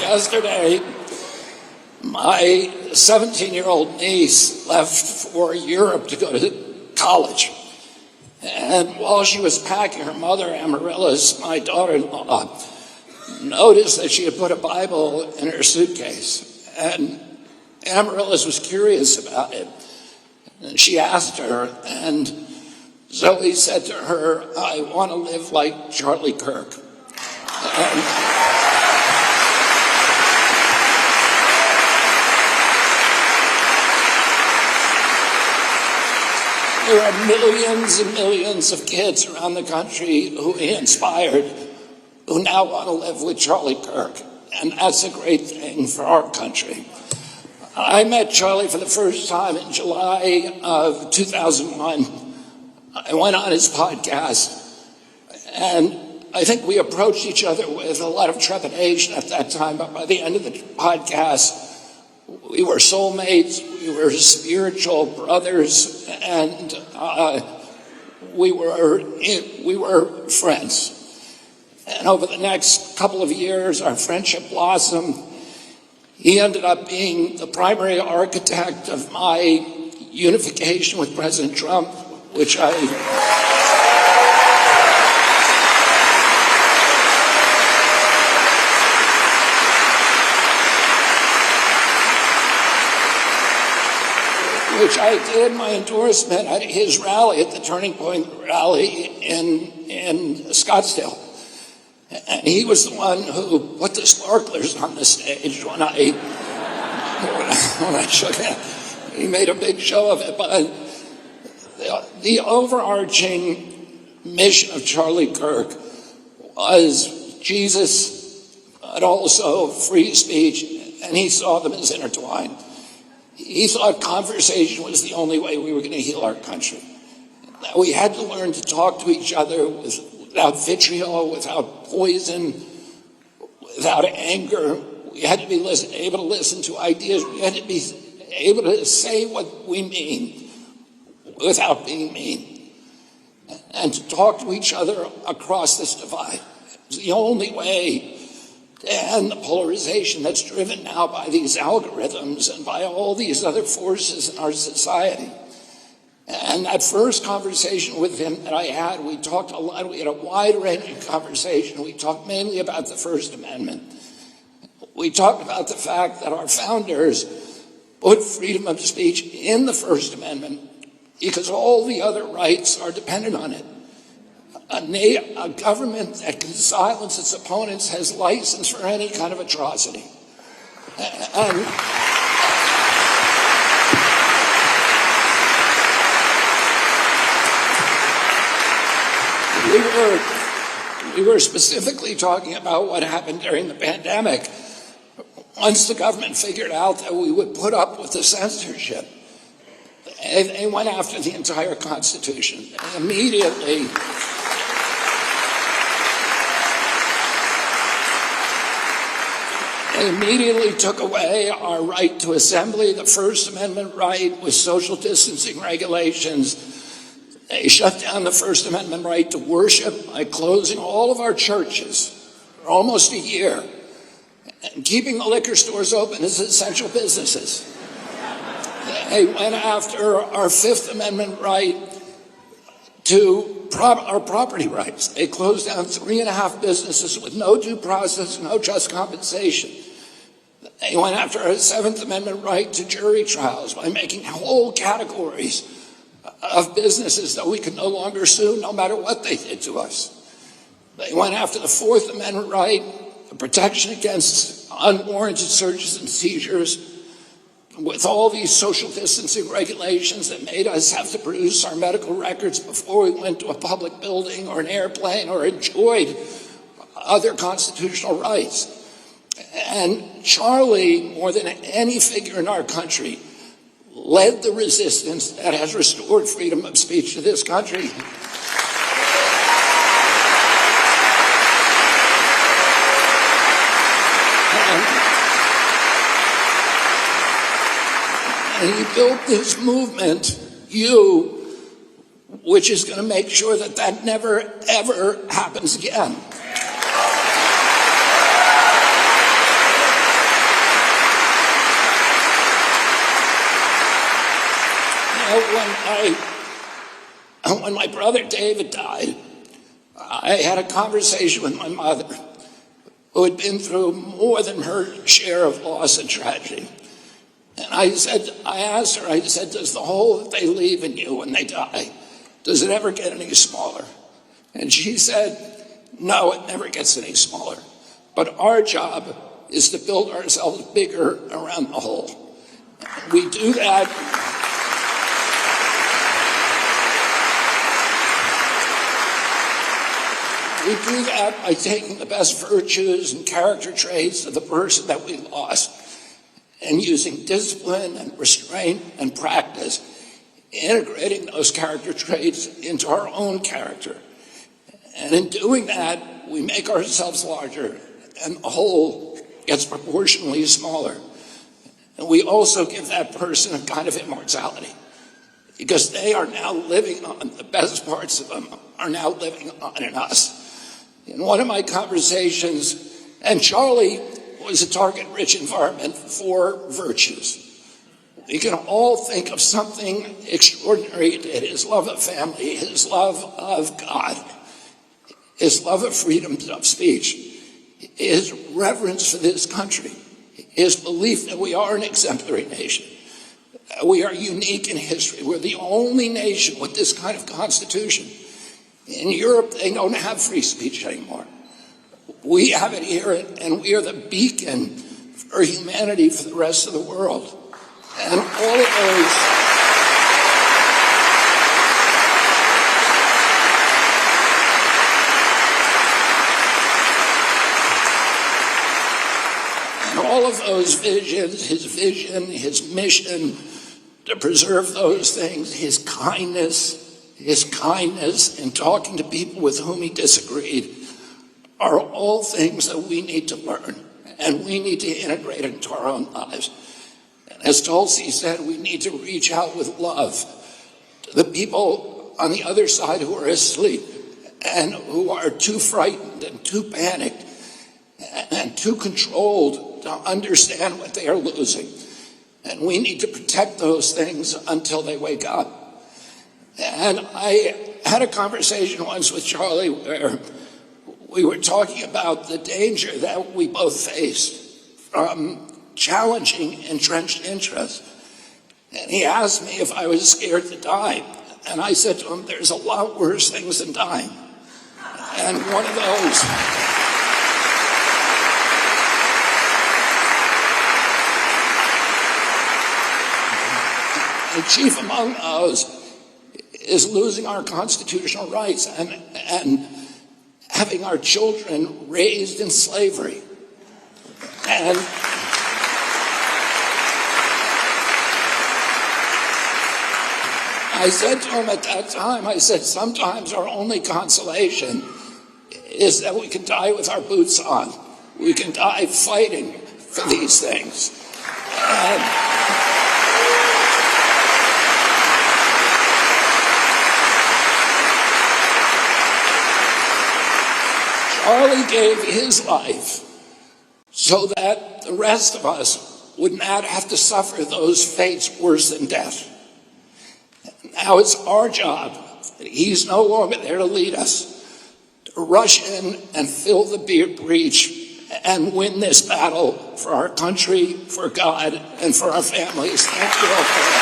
Yesterday, my 17-year-old niece left for Europe to go to college. And while she was packing, her mother, Amaryllis, my daughter-in-law, noticed that she had put a Bible in her suitcase. And Amaryllis was curious about it. And she asked her, and Zoe said to her, "I want to live like Charlie Kirk." There are millions and millions of kids around the country who he inspired who now want to live with Charlie Kirk, and that's a great thing for our country. I met Charlie for the first time in July of 2001. I went on his podcast, and I think we approached each other with a lot of trepidation at that time, but by the end of the podcast, we were soulmates, we were spiritual brothers, and we were friends. And over the next couple of years, our friendship blossomed. He ended up being the primary architect of my unification with President Trump, which I did my endorsement at his rally, at the Turning Point rally in Scottsdale. And he was the one who put the sparklers on the stage when I shook it. He made a big show of it. But the overarching mission of Charlie Kirk was Jesus, but also free speech, and he saw them as intertwined. He thought conversation was the only way we were going to heal our country. That we had to learn to talk to each other without vitriol, without poison, without anger. We had to be able to listen to ideas. We had to be able to say what we mean without being mean. And to talk to each other across this divide. It's the only way to end the polarization that's driven now by these algorithms and by all these other forces in our society. And that first conversation with him that I had, we talked a lot. We had a wide-ranging conversation. We talked mainly about the First Amendment. We talked about the fact that our founders put freedom of speech in the First Amendment because all the other rights are dependent on it. A government that can silence its opponents has license for any kind of atrocity. And we were specifically talking about what happened during the pandemic. Once the government figured out that we would put up with the censorship, they went after the entire Constitution. They immediately took away our right to assembly, the First Amendment right with social distancing regulations. They shut down the First Amendment right to worship by closing all of our churches for almost a year and keeping the liquor stores open as essential businesses. They went after our Fifth Amendment right to our property rights. They closed down 3.5 businesses with no due process, no just compensation. They went after our Seventh Amendment right to jury trials by making whole categories of businesses that we could no longer sue no matter what they did to us. They went after the Fourth Amendment right, the protection against unwarranted searches and seizures, with all these social distancing regulations that made us have to produce our medical records before we went to a public building or an airplane or enjoyed other constitutional rights. And Charlie, more than any figure in our country, led the resistance that has restored freedom of speech to this country. And he built this movement, which is going to make sure that that never, ever happens again. When my brother David died, I had a conversation with my mother, who had been through more than her share of loss and tragedy. And I asked her, does the hole that they leave in you when they die, does it ever get any smaller? And she said, no, it never gets any smaller. But our job is to build ourselves bigger around the hole. We do that. We do that by taking the best virtues and character traits of the person that we lost and using discipline and restraint and practice, integrating those character traits into our own character. And in doing that, we make ourselves larger and the whole gets proportionally smaller. And we also give that person a kind of immortality because they are now living on, the best parts of them are now living on in us. In one of my conversations, and Charlie was a target-rich environment for virtues. We can all think of something extraordinary he did, his love of family, his love of God, his love of freedom of speech, his reverence for this country, his belief that we are an exemplary nation. We are unique in history. We're the only nation with this kind of constitution. In Europe, they don't have free speech anymore. We have it here, and we are the beacon for humanity for the rest of the world. And all of those visions, his vision, his mission to preserve those things, his kindness in talking to people with whom he disagreed, are all things that we need to learn and we need to integrate into our own lives. And as Tulsi said, we need to reach out with love to the people on the other side who are asleep and who are too frightened and too panicked and too controlled to understand what they are losing. And we need to protect those things until they wake up. And I had a conversation once with Charlie where we were talking about the danger that we both faced from challenging entrenched interests. And he asked me if I was scared to die. And I said to him, there's a lot worse things than dying. And one of those... and chief among those is losing our constitutional rights and having our children raised in slavery. And I said to him at that time, I said, sometimes our only consolation is that we can die with our boots on. We can die fighting for these things. And Charlie gave his life so that the rest of us would not have to suffer those fates worse than death. Now it's our job, that he's no longer there to lead us, to rush in and fill the breach and win this battle for our country, for God, and for our families. Thank you all for that.